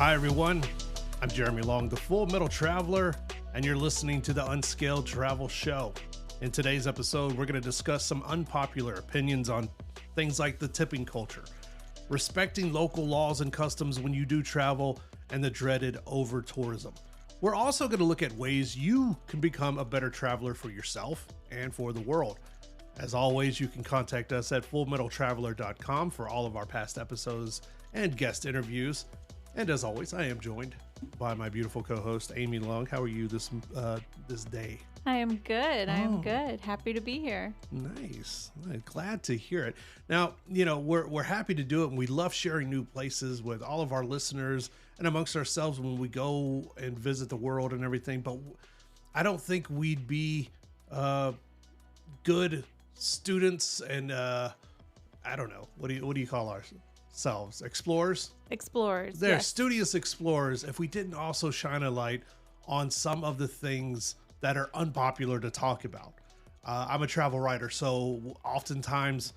Hi, everyone. I'm Jeremy Long, the Full Metal Traveler, and you're listening to the Unscaled Travel Show. In today's episode, we're going to discuss some unpopular opinions on things like the tipping culture, respecting local laws and customs when you do travel, and the dreaded over-tourism. We're also going to look at ways you can become a better traveler for yourself and for the world. As always, you can contact us at fullmetaltraveler.com for all of our past episodes and guest interviews. And as always, I am joined by my beautiful co-host, Amy Long. How are you this day? I am good. I am good. Happy to be here. Nice. I'm glad to hear it. Now, we're happy to do it, and we love sharing new places with all of our listeners and amongst ourselves when we go and visit the world and everything. But I don't think we'd be good students and I don't know. What do you call ourselves? Explorers? Explorers. They're yes. studious explorers if we didn't also shine a light on some of the things that are unpopular to talk about. I'm a travel writer, so oftentimes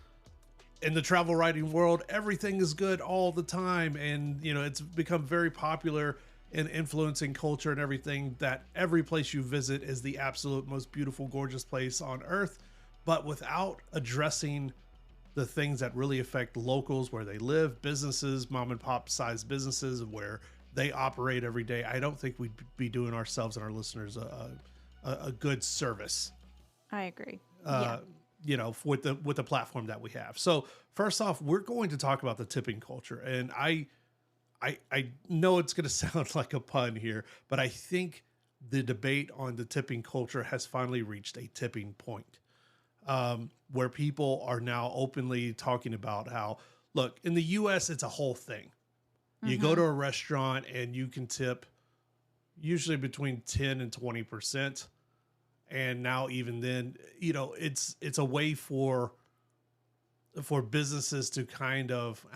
in the travel writing world, everything is good all the time. And, it's become very popular in influencing culture and everything that every place you visit is the absolute most beautiful, gorgeous place on earth. But without addressing the things that really affect locals where they live, businesses, mom and pop sized businesses where they operate every day, I don't think we'd be doing ourselves and our listeners a good service. I agree. With the platform that we have. So first off, we're going to talk about the tipping culture. And I know it's going to sound like a pun here, but I think the debate on the tipping culture has finally reached a tipping point. Where people are now openly talking about how, look, in the US, it's a whole thing. You go to a restaurant and you can tip usually between 10 and 20%. And now even then, it's a way for businesses to kind of,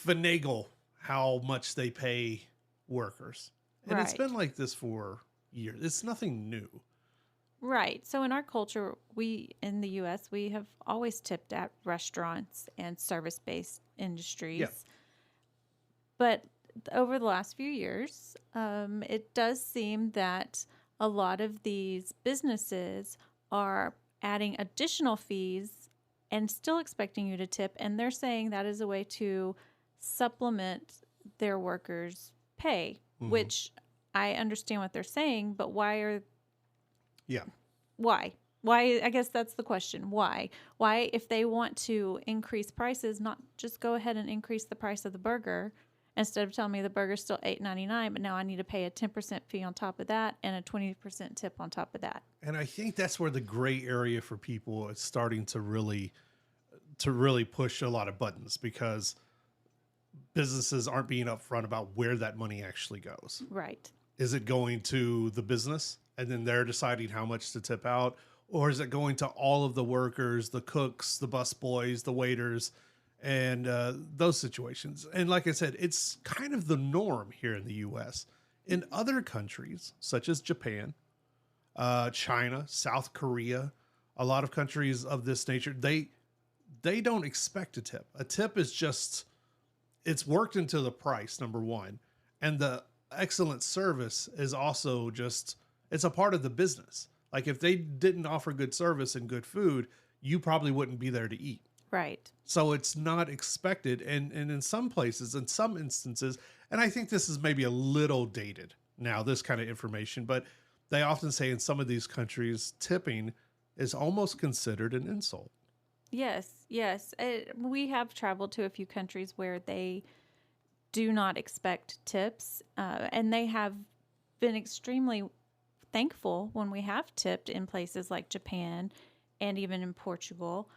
finagle how much they pay workers. And It's been like this for years. It's nothing new. Right. So in our culture, in the U.S., we have always tipped at restaurants and service-based industries. Yeah. But over the last few years, it does seem that a lot of these businesses are adding additional fees and still expecting you to tip. And they're saying that is a way to supplement their workers' pay, which I understand what they're saying, but why? Why? I guess that's the question. Why, if they want to increase prices, not just go ahead and increase the price of the burger instead of telling me the burger's still $8.99, but now I need to pay a 10% fee on top of that and a 20% tip on top of that. And I think that's where the gray area for people is starting to really push a lot of buttons, because businesses aren't being upfront about where that money actually goes. Right. Is it going to the business and then they're deciding how much to tip out? Or is it going to all of the workers, the cooks, the busboys, the waiters, and those situations? And like I said, it's kind of the norm here in the U.S. In other countries, such as Japan, China, South Korea, a lot of countries of this nature, they don't expect a tip. A tip is just, it's worked into the price, number one. And the excellent service is also just, it's a part of the business. Like if they didn't offer good service and good food, you probably wouldn't be there to eat. Right. So it's not expected. And in some places, in some instances, and I think this is maybe a little dated now, this kind of information, but they often say in some of these countries, tipping is almost considered an insult. Yes. We have traveled to a few countries where they do not expect tips, and they have been extremely thankful when we have tipped in places like Japan and even in Portugal,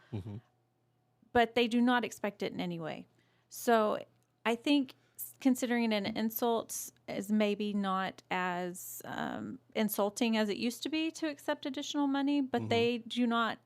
but they do not expect it in any way. So I think considering it an insult is maybe not as insulting as it used to be to accept additional money, but they do not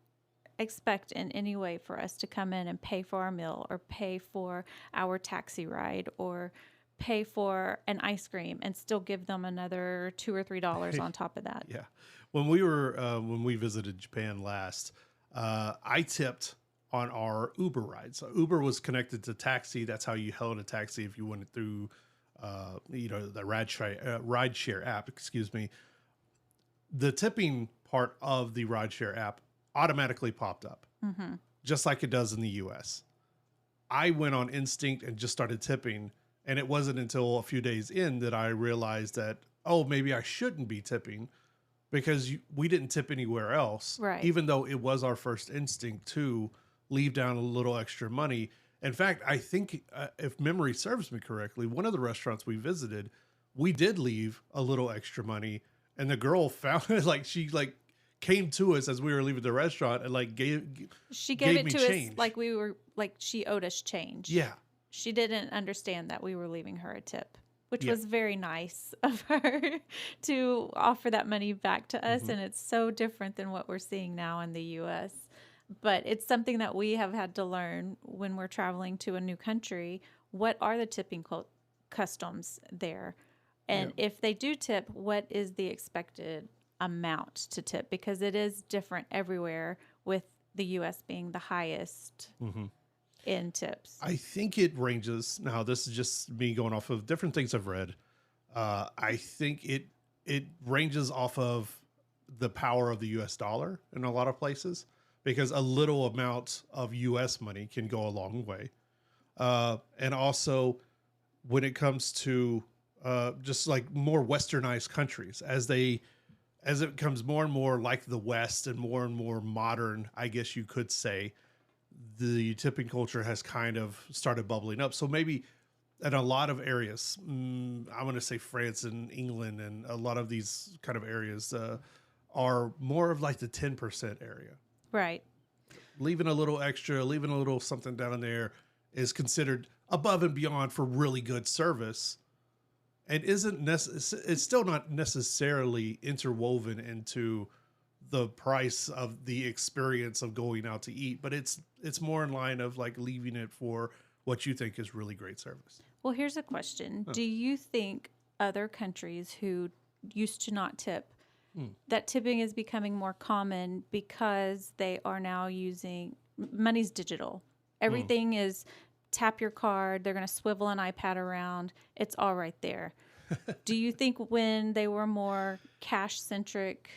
expect in any way for us to come in and pay for our meal or pay for our taxi ride or pay for an ice cream and still give them another $2 or $3 on top of that. Yeah. When we visited Japan last, I tipped on our Uber ride. So Uber was connected to taxi. That's how you held a taxi if you went through the ride share app, excuse me, the tipping part of the ride share app automatically popped up, just like it does in the US. I went on instinct and just started tipping. And it wasn't until a few days in that I realized that, oh, maybe I shouldn't be tipping because we didn't tip anywhere else. Right. Even though it was our first instinct to leave down a little extra money. In fact, I think if memory serves me correctly, one of the restaurants we visited, we did leave a little extra money. And the girl found it, like she came to us as we were leaving the restaurant and gave it me to change. us like she owed us change. Yeah. She didn't understand that we were leaving her a tip, which was very nice of her to offer that money back to us. And it's so different than what we're seeing now in the U.S. But it's something that we have had to learn when we're traveling to a new country. What are the tipping customs there? And if they do tip, what is the expected amount to tip? Because it is different everywhere, with the U.S. being the highest in tips. I think it ranges. Now, this is just me going off of different things I've read. I think it ranges off of the power of the U.S. dollar in a lot of places, because a little amount of U.S. money can go a long way. And also when it comes to just like more westernized countries, as it becomes more and more like the West and more modern, I guess you could say, the tipping culture has kind of started bubbling up. So maybe in a lot of areas, I'm going to say France and England and a lot of these kind of areas are more of like the 10% area. Right. Leaving a little extra, leaving a little something down in there is considered above and beyond for really good service, and it's still not necessarily interwoven into the price of the experience of going out to eat, but it's more in line of like leaving it for what you think is really great service. Well, here's a question. Do you think other countries who used to not tip, that tipping is becoming more common because they are now using money's digital? Everything is tap your card. They're going to swivel an iPad around. It's all right there. Do you think when they were more cash centric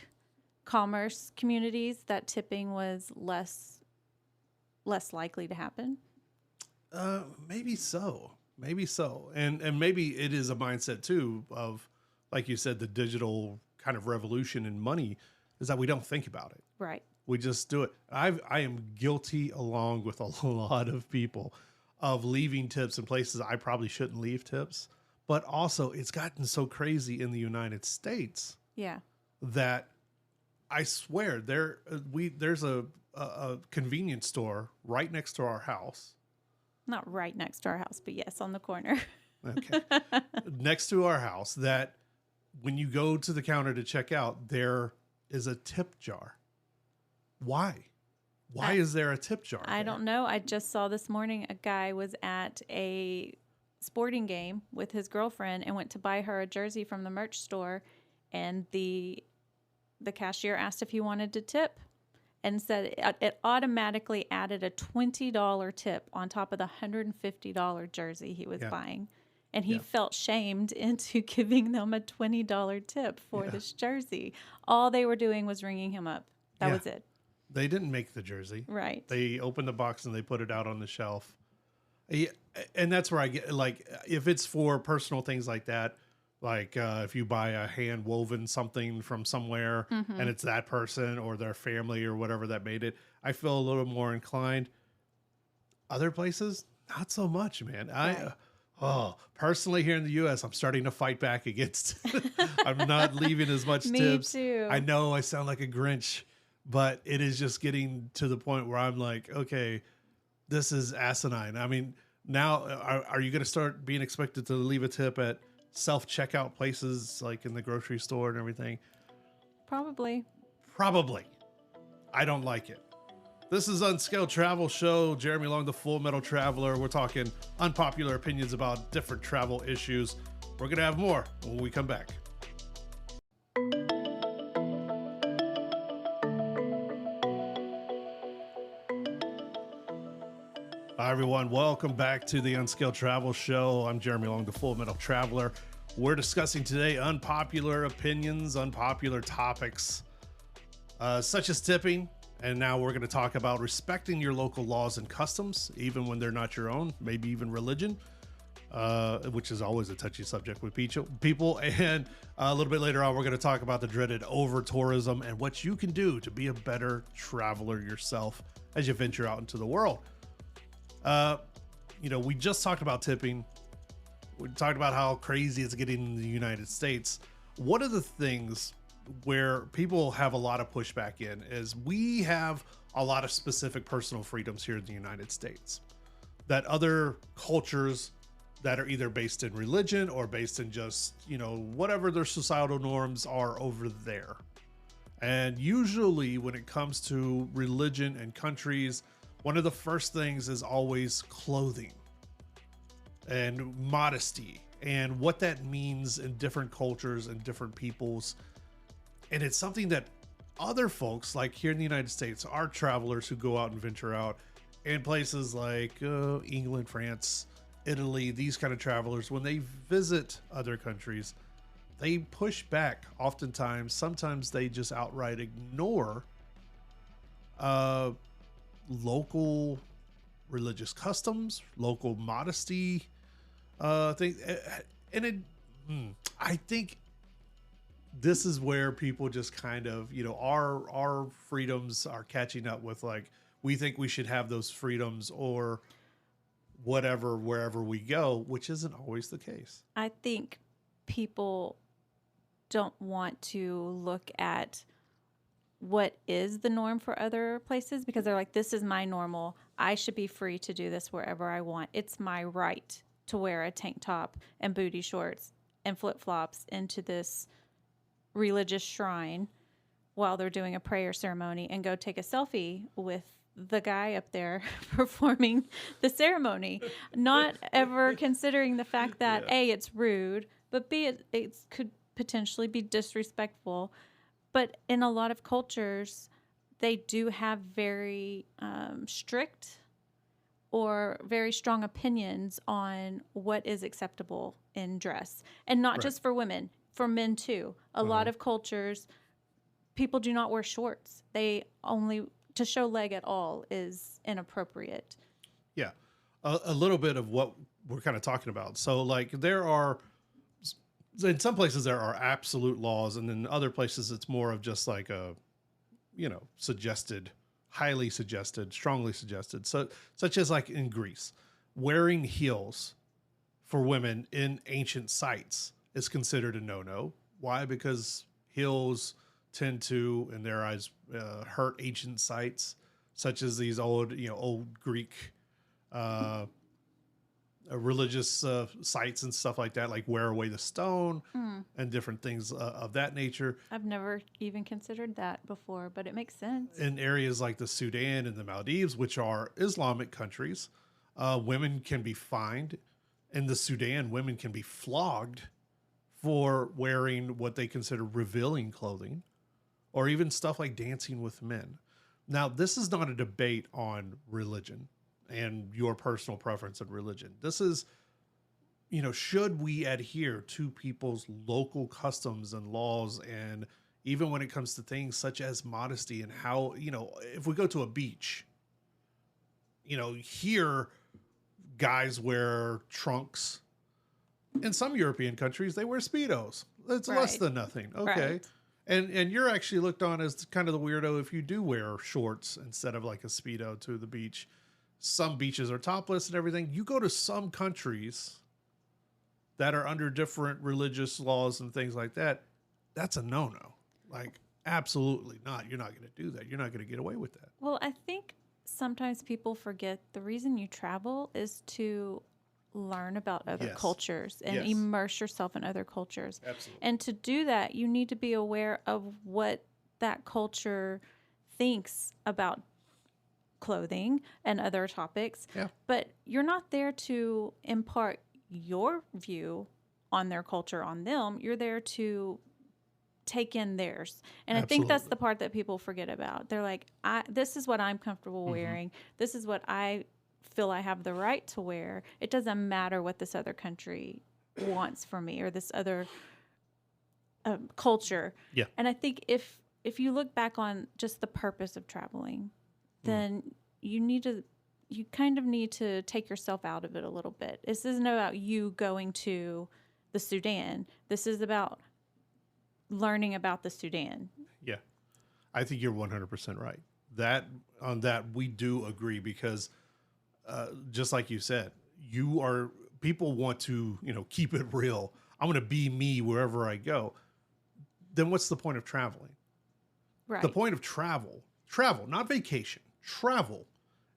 commerce communities that tipping was less likely to happen? Maybe so. And maybe it is a mindset too of, like you said, the digital kind of revolution in money is that we don't think about it. Right. We just do it. I am guilty, along with a lot of people, of leaving tips in places I probably shouldn't leave tips. But also, it's gotten so crazy in the United States that I swear there's a convenience store right next to our house. Not right next to our house, but yes, on the corner. Okay. Next to our house, that when you go to the counter to check out, there is a tip jar. Why? Why is there a tip jar? I don't know. I just saw this morning a guy was at a sporting game with his girlfriend and went to buy her a jersey from the merch store, and the cashier asked if he wanted to tip and said it automatically added a $20 tip on top of the $150 jersey he was buying. And he felt shamed into giving them a $20 tip for this jersey. All they were doing was ringing him up. That was it. They didn't make the jersey. Right. They opened the box and they put it out on the shelf. Yeah, and that's where I get, like, if it's for personal things like that, like if you buy a hand woven something from somewhere and it's that person or their family or whatever that made it, I feel a little more inclined. Other places, not so much, man. Right. Personally here in the U.S., I'm starting to fight back against. I'm not leaving as much tips. Me too. I know I sound like a Grinch, but it is just getting to the point where I'm like, okay, this is asinine. I mean, now are you going to start being expected to leave a tip at self-checkout places like in the grocery store and everything? Probably. I don't like it. This is Unscaled Travel Show. Jeremy Long, the Full Metal Traveler. We're talking unpopular opinions about different travel issues. We're going to have more when we come back. Hi, everyone. Welcome back to the Unskilled Travel Show. I'm Jeremy Long, the Full Metal Traveler. We're discussing today unpopular opinions, unpopular topics, such as tipping. And now we're going to talk about respecting your local laws and customs, even when they're not your own, maybe even religion, which is always a touchy subject with people. And a little bit later on, we're going to talk about the dreaded over-tourism and what you can do to be a better traveler yourself as you venture out into the world. We just talked about tipping. We talked about how crazy it's getting in the United States. One of the things where people have a lot of pushback in is we have a lot of specific personal freedoms here in the United States that other cultures that are either based in religion or based in just, whatever their societal norms are over there. And usually when it comes to religion and countries, one of the first things is always clothing and modesty and what that means in different cultures and different peoples. And it's something that other folks, like here in the United States, our travelers who go out and venture out in places like England, France, Italy, these kind of travelers, when they visit other countries, they push back oftentimes. Sometimes they just outright ignore local religious customs, local modesty thing. And I think this is where people just kind of, our freedoms are catching up with, like, we think we should have those freedoms or whatever wherever we go, which isn't always the case. I think people don't want to look at what is the norm for other places because they're like, this is my normal. I should be free to do this wherever I want. It's my right to wear a tank top and booty shorts and flip-flops into this religious shrine while they're doing a prayer ceremony and go take a selfie with the guy up there performing the ceremony, not ever considering the fact that A, it's rude, but B, it could potentially be disrespectful. But in a lot of cultures, they do have very strict or very strong opinions on what is acceptable in dress. And not just for women, for men too. A lot of cultures, people do not wear shorts. They only, to show leg at all is inappropriate. Yeah. A little bit of what we're kind of talking about. So, like, there are, in some places there are absolute laws, and in other places it's more of just like a, suggested, highly suggested, strongly suggested. So, such as like in Greece, wearing heels for women in ancient sites is considered a no-no. Why? Because heels tend to, in their eyes, hurt ancient sites, such as these old Greek religious sites and stuff like that, like Wear Away the Stone and different things of that nature. I've never even considered that before, but it makes sense. In areas like the Sudan and the Maldives, which are Islamic countries, women can be fined. In the Sudan, women can be flogged for wearing what they consider revealing clothing, or even stuff like dancing with men. Now, this is not a debate on religion and your personal preference in religion. This is, should we adhere to people's local customs and laws? And even when it comes to things such as modesty and how, if we go to a beach, here guys wear trunks. In some European countries, they wear Speedos. It's less than nothing. Okay. Right. And you're actually looked on as kind of the weirdo if you do wear shorts instead of like a Speedo to the beach. Some beaches are topless and everything. You go to some countries that are under different religious laws and things like that, that's a no-no. Like, absolutely not. You're not going to do that. You're not going to get away with that. Well, I think sometimes people forget the reason you travel is to learn about other cultures and immerse yourself in other cultures. Absolutely. And to do that, you need to be aware of what that culture thinks about clothing and other topics. Yeah. But you're not there to impart your view on their culture on them. You're there to take in theirs. And I think that's the part that people forget about. They're like, this is what I'm comfortable wearing. This is what I feel I have the right to wear. It doesn't matter what this other country wants from me or this other culture. Yeah. And I think if you look back on just the purpose of traveling, then you kind of need to take yourself out of it a little bit. This isn't about you going to the Sudan. This is about learning about the Sudan. Yeah. I think you're 100% right. On that, we do agree because just like you said, people want to, keep it real. I'm going to be me wherever I go. Then what's the point of traveling? Right. The point of travel, not vacation, travel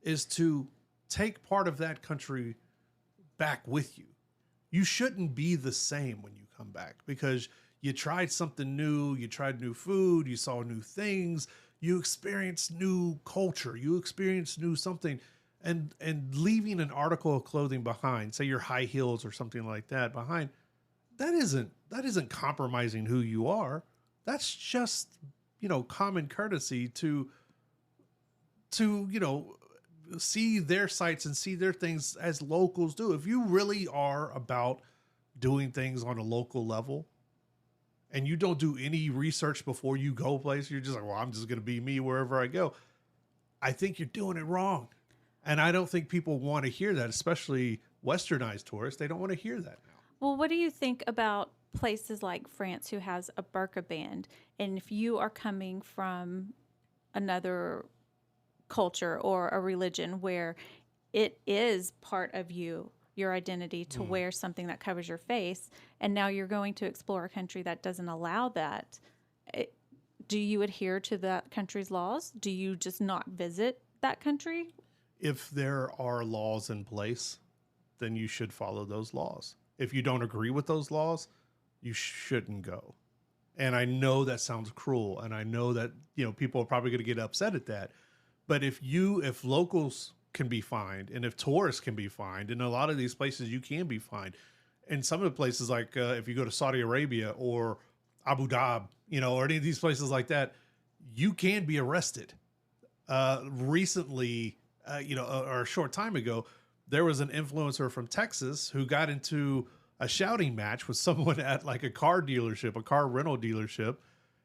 is to take part of that country back with you. You shouldn't be the same when you come back because you tried something new, you tried new food, you saw new things, you experienced new culture, you experienced new something. And leaving an article of clothing behind, say your high heels or something like that behind, that isn't compromising who you are. That's just, common courtesy to see their sites and see their things as locals do. If you really are about doing things on a local level and you don't do any research before you go place, you're just like, well, I'm just going to be me wherever I go. I think you're doing it wrong. And I don't think people want to hear that, especially westernized tourists. They don't want to hear that now. Well, what do you think about places like France who has a burqa ban? And if you are coming from another culture or a religion where it is part of your identity to wear something that covers your face, and now you're going to explore a country that doesn't allow that, do you adhere to that country's laws? Do you just not visit that country? If there are laws in place, then you should follow those laws. If you don't agree with those laws, you shouldn't go. And I know that sounds cruel, and I know that, people are probably going to get upset at that. But if locals can be fined, and if tourists can be fined, in a lot of these places you can be fined. And some of the places like if you go to Saudi Arabia or Abu Dhabi, or any of these places like that, you can be arrested. Recently, or a short time ago, there was an influencer from Texas who got into a shouting match with someone at like a car rental dealership,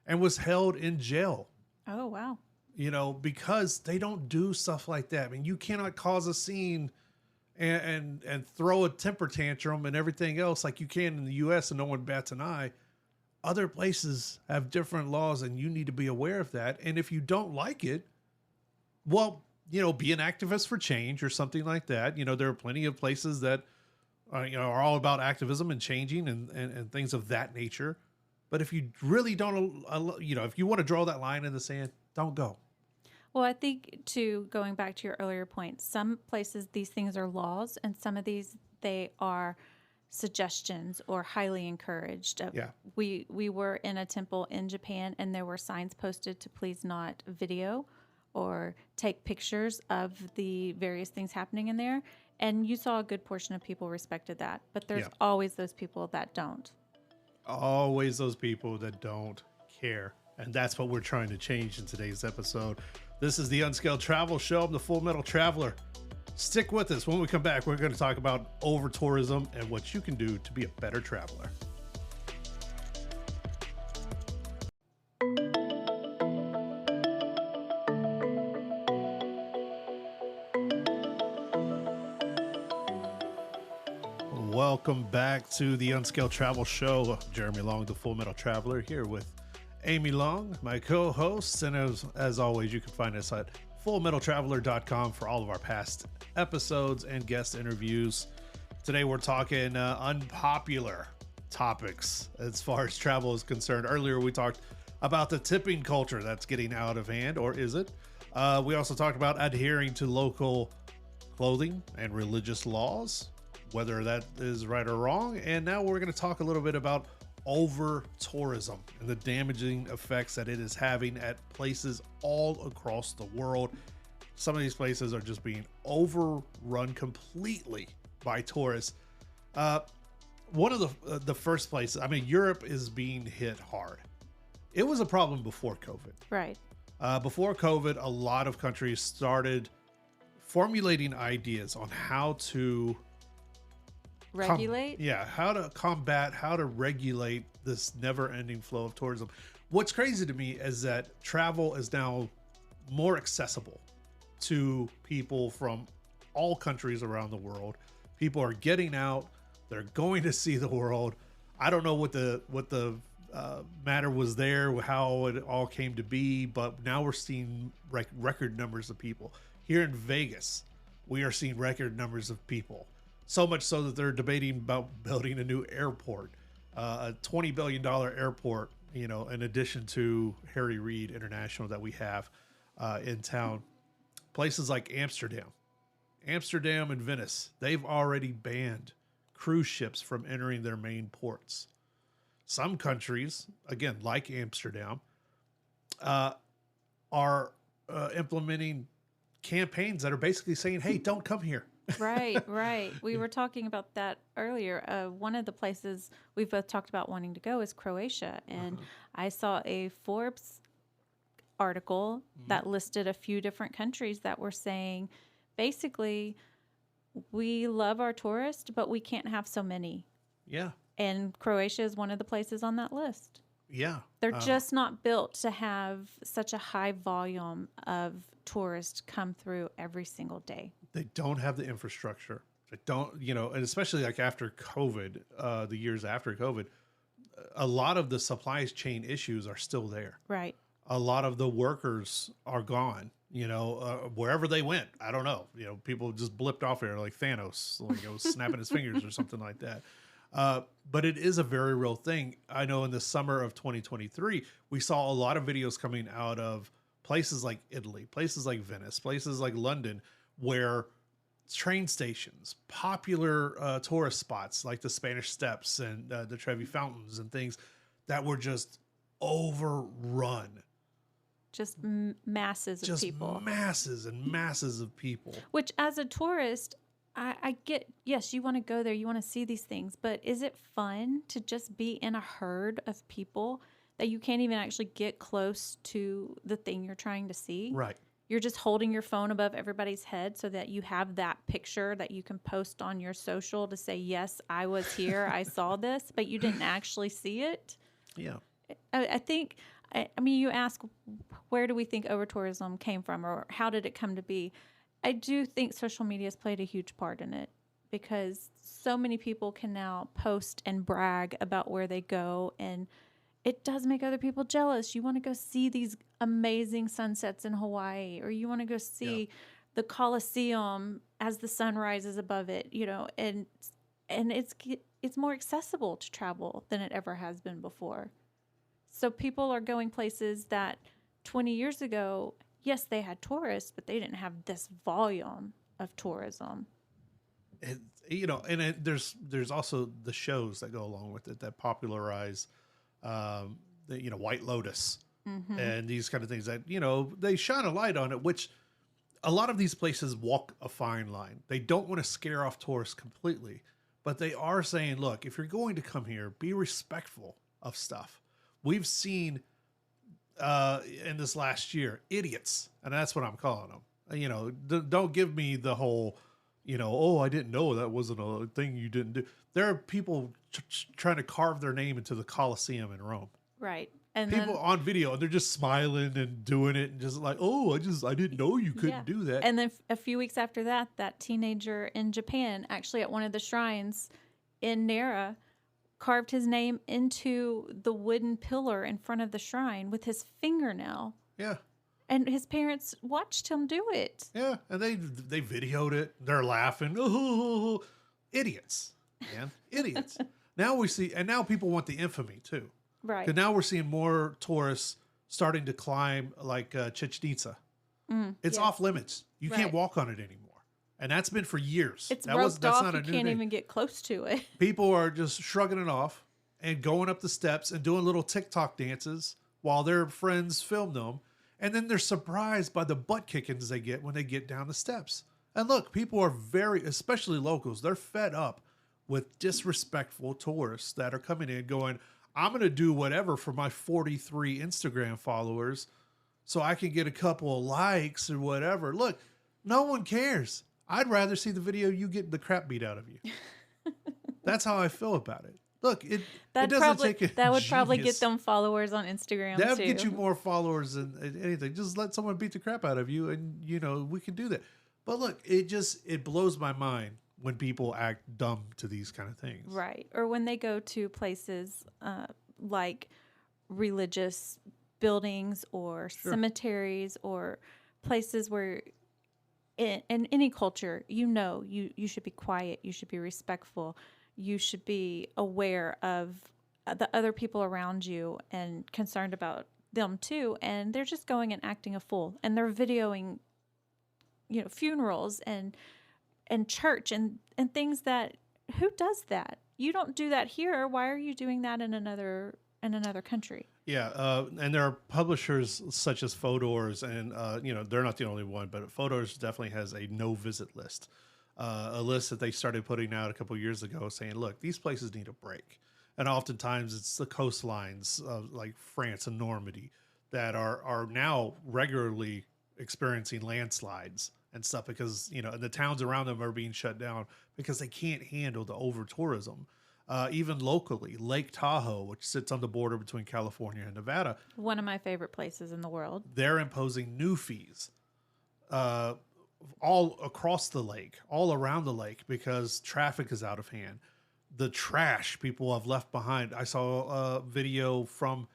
and was held in jail. Oh, wow. Because they don't do stuff like that. I mean, you cannot cause a scene and throw a temper tantrum and everything else like you can in the U.S. and no one bats an eye. Other places have different laws, and you need to be aware of that. And if you don't like it, well, be an activist for change or something like that. There are plenty of places that are all about activism and changing and things of that nature. But if you really don't, if you want to draw that line in the sand, don't go. Well, I think, too, going back to your earlier point, some places these things are laws, and some of these, they are suggestions or highly encouraged. Yeah. We were in a temple in Japan, and there were signs posted to please not video or take pictures of the various things happening in there. And you saw a good portion of people respected that. But there's always those people that don't. Always those people that don't care. And that's what we're trying to change in today's episode. This is the Unscaled Travel Show. I'm the Full Metal Traveler. Stick with us. When we come back, we're going to talk about over-tourism and what you can do to be a better traveler. Welcome back to the Unscaled Travel Show. Jeremy Long, the Full Metal Traveler, here with Amy Long, my co-host. And as always, you can find us at fullmetaltraveler.com for all of our past episodes and guest interviews. Today, we're talking unpopular topics as far as travel is concerned. Earlier, we talked about the tipping culture that's getting out of hand, or is it? We also talked about adhering to local clothing and religious laws, whether that is right or wrong. And now we're going to talk a little bit about over tourism and the damaging effects that it is having at places all across the world. Some of these places are just being overrun completely by tourists. One of the first places, Europe is being hit hard. It was a problem before COVID. Right. Before COVID, a lot of countries started formulating ideas on how to Regulate. how to combat, how to regulate this never-ending flow of tourism. What's crazy to me is that travel is now more accessible to people from all countries around the world. People are getting out; they're going to see the world. I don't know what the matter was there, how it all came to be, but now we're seeing record numbers of people here in Vegas. We are seeing record numbers of people. So much so that they're debating about building a new airport, a $20 billion airport, you know, in addition to Harry Reid International that we have in town. Places like Amsterdam and Venice, they've already banned cruise ships from entering their main ports. Some countries, again, like Amsterdam, are implementing campaigns that are basically saying, hey, don't come here. Right, right. We were talking about that earlier. One of the places we've both talked about wanting to go is Croatia. And I saw a Forbes article that listed a few different countries that were saying, basically, we love our tourists, but we can't have so many. Yeah. And Croatia is one of the places on that list. Yeah. They're just not built to have such a high volume of tourists come through every single day. They don't have the infrastructure. They don't, you know, and especially like after COVID, the years after COVID, a lot of the supply chain issues are still there. Right. A lot of the workers are gone, you know, wherever they went. I don't know. You know, people just blipped off there like Thanos, like it was snapping his fingers or something like that. But it is a very real thing. I know in the summer of 2023, we saw a lot of videos coming out of places like Italy, places like Venice, places like London, where train stations, popular tourist spots like the Spanish Steps and the Trevi Fountains and things that were just overrun. Just masses of people. Just masses and masses of people. Which, as a tourist, I get, yes, you want to go there, you want to see these things, but is it fun to just be in a herd of people that you can't even actually get close to the thing you're trying to see? Right. You're just holding your phone above everybody's head so that you have that picture that you can post on your social to say, yes, I was here, I saw this, but you didn't actually see it. Yeah. I think, I mean, you ask, where do we think over-tourism came from, or how did it come to be? I do think social media has played a huge part in it, because so many people can now post and brag about where they go, and it does make other people jealous. You want to go see these amazing sunsets in Hawaii, or you want to go see the Colosseum as the sun rises above it, you know, and it's more accessible to travel than it ever has been before. So people are going places that 20 years ago, yes, they had tourists, but they didn't have this volume of tourism. And, you know, and there's also the shows that go along with it that popularize, you know, White Lotus and these kind of things that, you know, they shine a light on it, which a lot of these places walk a fine line. They don't want to scare off tourists completely, but they are saying, look, if you're going to come here, be respectful of stuff. We've seen in this last year, idiots, and that's what I'm calling them. You know, don't give me the whole, you know, oh, I didn't know that wasn't a thing you didn't do. There are people trying to carve their name into the Colosseum in Rome. Right. And people on video, and they're just smiling and doing it and just like, oh, I didn't know you couldn't do that. And then a few weeks after that, that teenager in Japan, actually at one of the shrines in Nara, carved his name into the wooden pillar in front of the shrine with his fingernail. Yeah. And his parents watched him do it. Yeah. And they videoed it. They're laughing. Oh, idiots, man. Idiots. Now we see, and now people want the infamy too. Right. Because now we're seeing more tourists starting to climb like Chichen Itza. It's off limits. You can't walk on it anymore. And that's been for years. It's that's roped off. not a You new can't thing. even get close to it. People are just shrugging it off and going up the steps and doing little TikTok dances while their friends film them. And then they're surprised by the butt kickings they get when they get down the steps. And look, people are especially locals, they're fed up with disrespectful tourists that are coming in going, I'm going to do whatever for my 43 Instagram followers so I can get a couple of likes or whatever. Look, No one cares. I'd rather see the video you get the crap beat out of you. That's how I feel about it. Look, it doesn't take a that would probably genius. get them followers on Instagram That would too. get you more followers than anything. Just let someone beat the crap out of you, and we can do that. But look, it blows my mind when people act dumb to these kind of things. Right. Or when they go to places like religious buildings or cemeteries or places where in any culture, you should be quiet, you should be respectful, you should be aware of the other people around you and concerned about them too. And they're just going and acting a fool, and they're videoing, funerals and church and things that, who does that? You don't do that here. Why are you doing that in another country? Yeah, and there are publishers such as Fodor's, and they're not the only one, but Fodor's definitely has a no visit list, a list that they started putting out a couple years ago, saying, look, these places need a break. And oftentimes it's the coastlines of like France and Normandy that are now regularly experiencing landslides and stuff because the towns around them are being shut down because they can't handle the over tourism. Even locally, Lake Tahoe, which sits on the border between California and Nevada, one of my favorite places in the world, they're imposing new fees all across the lake, all around the lake, because traffic is out of hand. The trash people have left behind. I saw a video from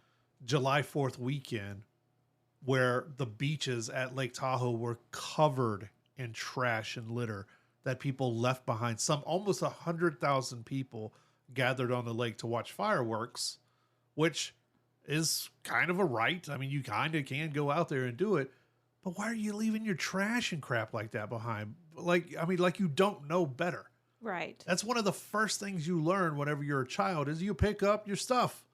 July 4th weekend where the beaches at Lake Tahoe were covered in trash and litter that people left behind. Almost 100,000 people gathered on the lake to watch fireworks, which is kind of a right. I mean, you kind of can go out there and do it, but why are you leaving your trash and crap like that behind? Like you don't know better. Right. That's one of the first things you learn whenever you're a child is you pick up your stuff.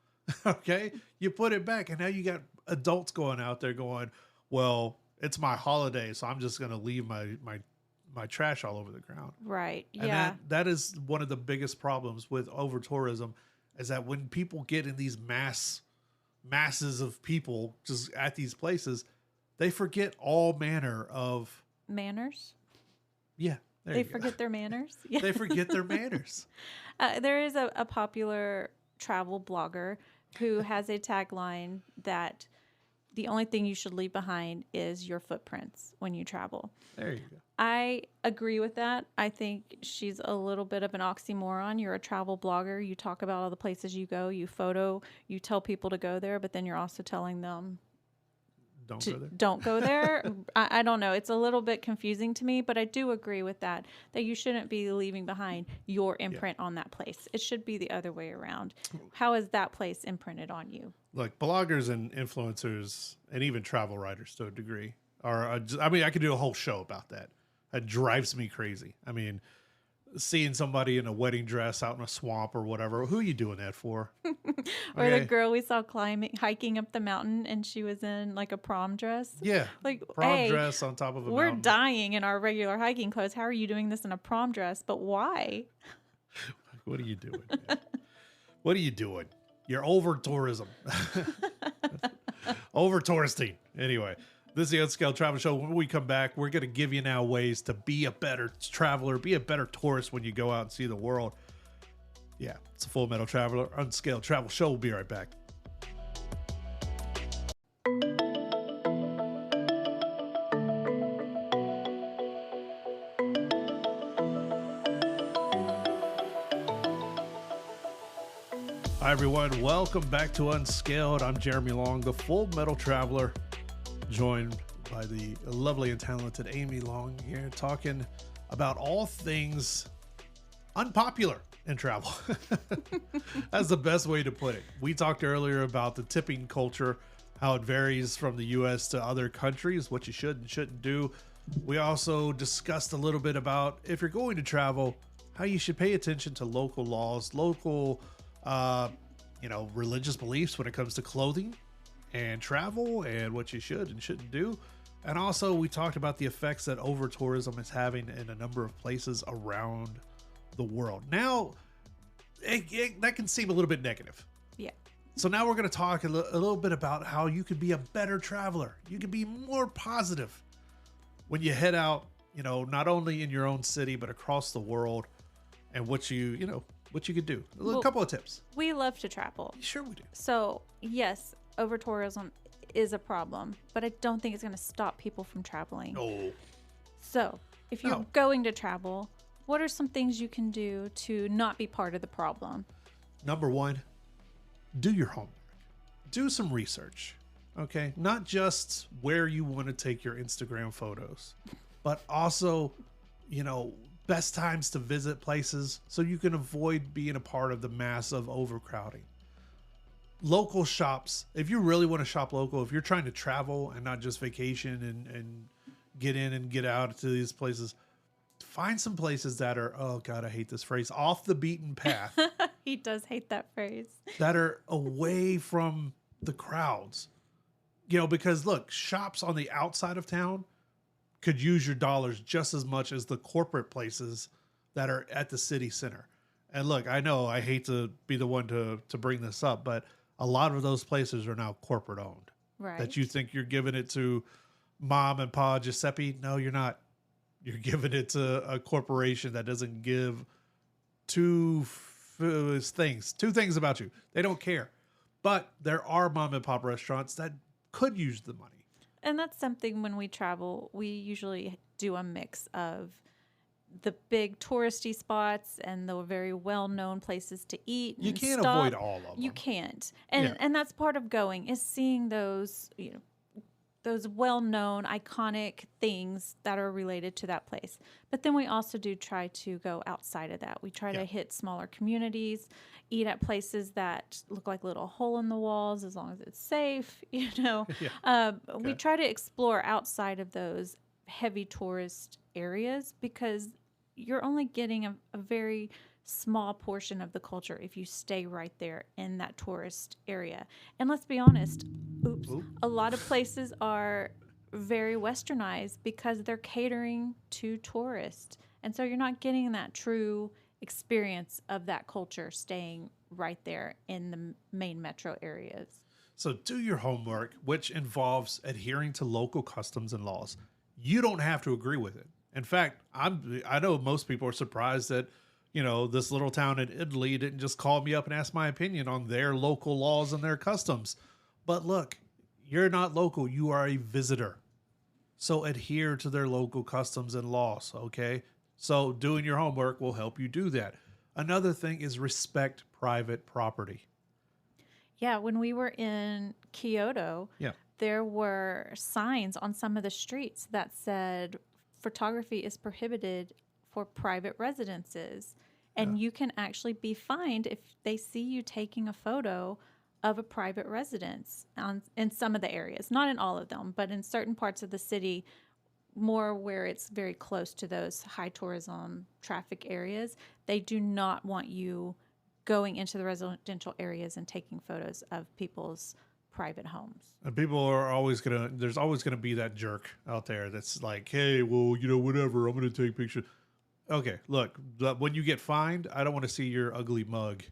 Okay. You put it back, and now you got adults going out there going, well, it's my holiday, so I'm just going to leave my trash all over the ground. Right. And yeah. that is one of the biggest problems with over tourism, is that when people get in these masses of people just at these places, they forget all manner of manners. Yeah. They forget their manners. Yeah. They forget their manners. There is a popular travel blogger who has a tagline that the only thing you should leave behind is your footprints when you travel. There you go. I agree with that. I think she's a little bit of an oxymoron. You're a travel blogger. You talk about all the places you go. You tell people to go there, but then you're also telling them don't go there. I don't know. It's a little bit confusing to me, but I do agree with that you shouldn't be leaving behind your imprint on that place. It should be the other way around. How is that place imprinted on you? Look, bloggers and influencers and even travel writers to a degree I could do a whole show about that. That drives me crazy. I mean, seeing somebody in a wedding dress out in a swamp or whatever, who are you doing that for? Or the girl we saw hiking up the mountain, and she was in like a prom dress. Yeah, like prom dress on top of a mountain. We're dying in our regular hiking clothes. How are you doing this in a prom dress? But why? What are you doing, man? What are you doing? You're over tourism. Over touristing. Anyway. This is the Unscaled Travel Show. When we come back, we're going to give you now ways to be a better traveler, be a better tourist when you go out and see the world. Yeah, it's a Full Metal Traveler, Unscaled Travel Show. We'll be right back. Hi, everyone. Welcome back to Unscaled. I'm Jeremy Long, the Full Metal Traveler, joined by the lovely and talented Amy Long here, talking about all things unpopular in travel. That's the best way to put it. We talked earlier about the tipping culture, how it varies from the U.S. to other countries, what you should and shouldn't do. We also discussed a little bit about, if you're going to travel, how you should pay attention to local laws, local, religious beliefs when it comes to clothing and travel, and what you should and shouldn't do. And also we talked about the effects that over tourism is having in a number of places around the world. Now, that can seem a little bit negative. Yeah. So now we're going to talk a little bit about how you can be a better traveler. You can be more positive when you head out not only in your own city, but across the world, and what you could do. A Well, couple of tips. we love to travel. Sure, we do. So, yes, over tourism is a problem, but I don't think it's going to stop people from traveling. No. So, if you're No. going to travel, what are some things you can do to not be part of the problem? Number one, do your homework. Do some research. Okay. Not just where you want to take your Instagram photos, but also, best times to visit places so you can avoid being a part of the massive overcrowding. Local shops, if you really want to shop local, if you're trying to travel and not just vacation and get in and get out to these places, find some places that are, oh God, I hate this phrase, off the beaten path, He does hate that phrase. that are away from the crowds. Because look, shops on the outside of town could use your dollars just as much as the corporate places that are at the city center. And look, I know I hate to be the one to bring this up, but a lot of those places are now corporate owned. Right. That you think you're giving it to mom and pa Giuseppe. No, you're not. You're giving it to a corporation that doesn't give two things about you. They don't care. But there are mom and pop restaurants that could use the money. And that's something when we travel, we usually do a mix of the big touristy spots and the very well-known places to eat. You and can't stop. avoid all of them. You can't. And Yeah. and that's part of going is seeing those, those well-known iconic things that are related to that place. But then we also do try to go outside of that. We try Yeah. to hit smaller communities, eat at places that look like little hole in the walls as long as it's safe, Yeah. We try to explore outside of those heavy tourist areas because you're only getting a very small portion of the culture if you stay right there in that tourist area. And let's be honest, Oop. a lot of places are very westernized because they're catering to tourists. And so you're not getting that true experience of that culture staying right there in the main metro areas. So do your homework, which involves adhering to local customs and laws. You don't have to agree with it. In fact, I know most people are surprised that, this little town in Italy didn't just call me up and ask my opinion on their local laws and their customs. But look, you're not local. You are a visitor. So adhere to their local customs and laws, okay? So doing your homework will help you do that. Another thing is respect private property. Yeah, when we were in Kyoto, Yeah. there were signs on some of the streets that said photography is prohibited for private residences. And you can actually be fined if they see you taking a photo of a private residence in some of the areas. Not in all of them, but in certain parts of the city, more where it's very close to those high tourism traffic areas. They do not want you going into the residential areas and taking photos of people's private homes. And people are there's always gonna be that jerk out there that's like, hey, well, whatever, I'm gonna take pictures. Okay, look, when you get fined, I don't want to see your ugly mug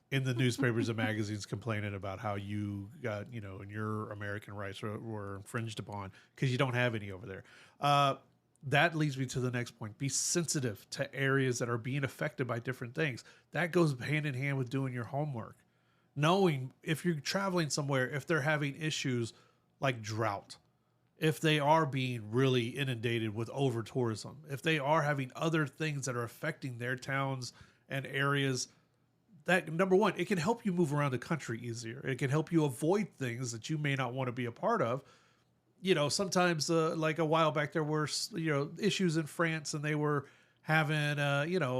in the newspapers and magazines complaining about how you got, and your American rights were infringed upon because you don't have any over there. That leads me to the next point. Be sensitive to areas that are being affected by different things. That goes hand in hand with doing your homework. Knowing if you're traveling somewhere, if they're having issues like drought, if they are being really inundated with over tourism, if they are having other things that are affecting their towns and areas, that number one, it can help you move around the country easier. It can help you avoid things that you may not want to be a part of. Sometimes like a while back, there were, issues in France and they were having,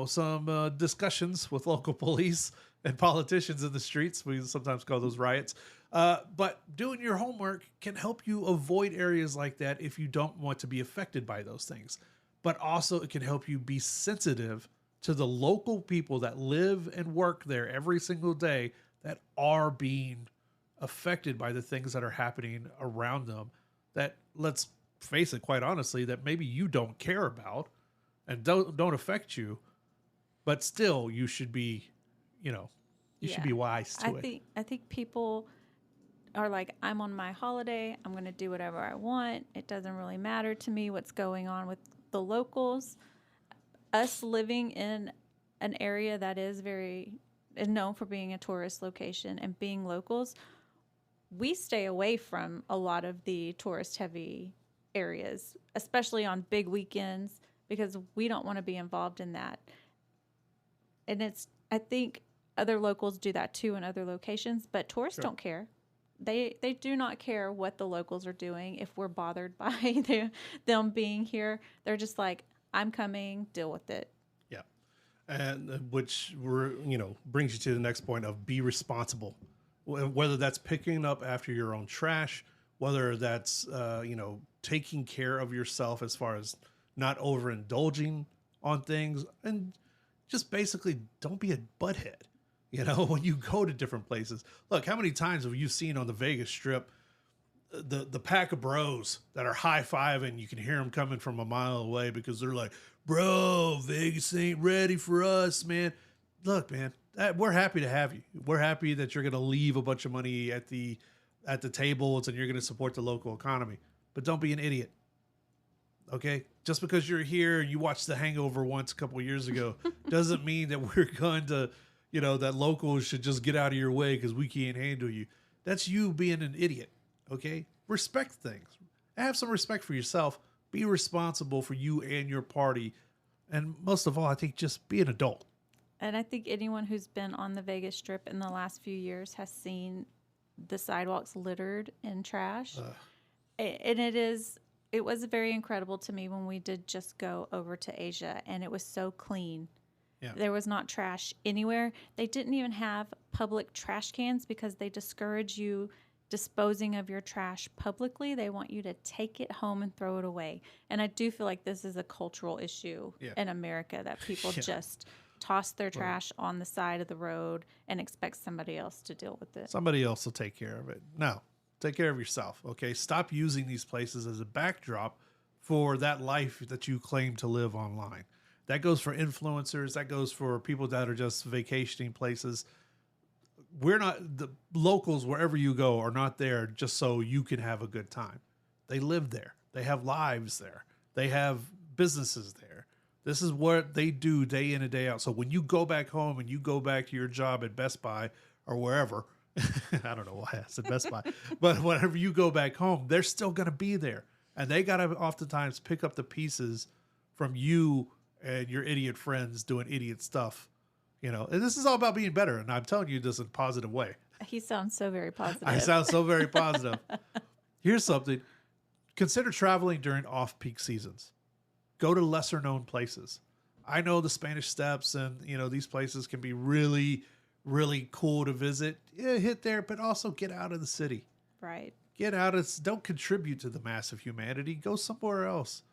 some discussions with local police and politicians in the streets. We sometimes call those riots. But doing your homework can help you avoid areas like that if you don't want to be affected by those things. But also it can help you be sensitive to the local people that live and work there every single day that are being affected by the things that are happening around them that, let's face it, quite honestly, that maybe you don't care about and don't affect you, but still you should be, you should be wise to it. I think people are like, I'm on my holiday. I'm going to do whatever I want. It doesn't really matter to me what's going on with the locals, us living in an area that is known for being a tourist location and being locals, we stay away from a lot of the tourist heavy areas, especially on big weekends, because we don't want to be involved in that. And I think other locals do that too in other locations, but tourists don't care. They do not care what the locals are doing if we're bothered by them being here. They're just like, I'm coming, deal with it. Yeah. And which brings you to the next point of be responsible. Whether that's picking up after your own trash, whether that's taking care of yourself as far as not overindulging on things, and just basically don't be a butthead. When you go to different places. Look, how many times have you seen on the Vegas Strip the pack of bros that are high-fiving? You can hear them coming from a mile away because they're like, bro, Vegas ain't ready for us, man. Look, man, we're happy to have you. We're happy that you're going to leave a bunch of money at the tables and you're going to support the local economy. But don't be an idiot. Okay? Just because you're here, you watched The Hangover once a couple of years ago, doesn't mean that we're going to, that locals should just get out of your way because we can't handle you. That's you being an idiot. Okay? Respect things. Have some respect for yourself. Be responsible for you and your party. And most of all, I think just be an adult. And I think anyone who's been on the Vegas Strip in the last few years has seen the sidewalks littered in trash. And it was very incredible to me when we did just go over to Asia, and it was so clean. Yeah. There was not trash anywhere. They didn't even have public trash cans because they discourage you disposing of your trash publicly. They want you to take it home and throw it away. And I do feel like this is a cultural issue in America, that people just toss their trash on the side of the road and expect somebody else to deal with it. Somebody else will take care of it. No, take care of yourself. Okay. Stop using these places as a backdrop for that life that you claim to live online. That goes for influencers. That goes for people that are just vacationing places. The locals, wherever you go, are not there just so you can have a good time. They live there. They have lives there. They have businesses there. This is what they do day in and day out. So when you go back home and you go back to your job at Best Buy or wherever, I don't know why I said Best Buy, but whenever you go back home, they're still going to be there. And they got to oftentimes pick up the pieces from you and your idiot friends doing idiot stuff. And this is all about being better. And I'm telling you this in a positive way. He sounds so very positive. I sound so very positive. Here's something. Consider traveling during off-peak seasons. Go to lesser known places. I know the Spanish Steps and, these places can be really, really cool to visit. Yeah, hit there, but also get out of the city. Right. Get out don't contribute to the mass of humanity. Go somewhere else.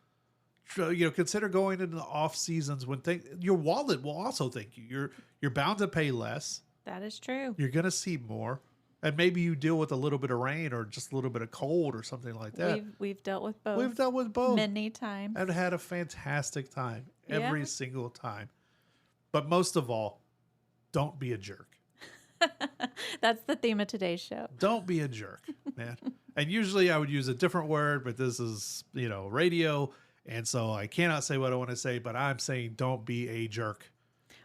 Consider going into the off seasons when your wallet will also thank you. You're bound to pay less. That is true. You're going to see more. And maybe you deal with a little bit of rain or just a little bit of cold or something like that. We've dealt with both. We've dealt with both. Many times. And had a fantastic time every single time. But most of all, don't be a jerk. That's the theme of today's show. Don't be a jerk, man. And usually I would use a different word, but this is, radio. And so I cannot say what I want to say, but I'm saying don't be a jerk.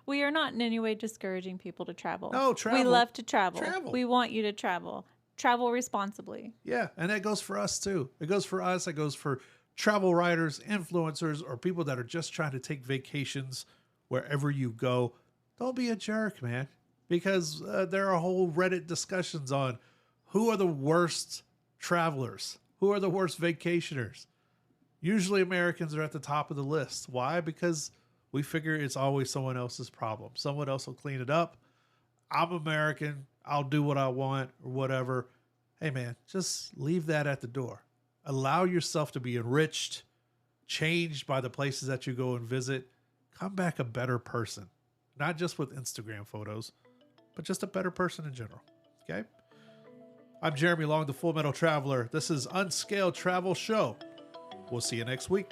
We are not in any way discouraging people to travel. No, travel. We love to travel. Travel. We want you to travel. Travel responsibly. Yeah, and that goes for us too. It goes for us. It goes for travel writers, influencers, or people that are just trying to take vacations wherever you go. Don't be a jerk, man. Because there are whole Reddit discussions on who are the worst travelers, who are the worst vacationers. Usually Americans are at the top of the list. Why? Because we figure it's always someone else's problem. Someone else will clean it up. I'm American. I'll do what I want or whatever. Hey, man, just leave that at the door. Allow yourself to be enriched, changed by the places that you go and visit. Come back a better person. Not just with Instagram photos, but just a better person in general. Okay? I'm Jeremy Long, the Full Metal Traveler. This is Unscaled Travel Show. We'll see you next week.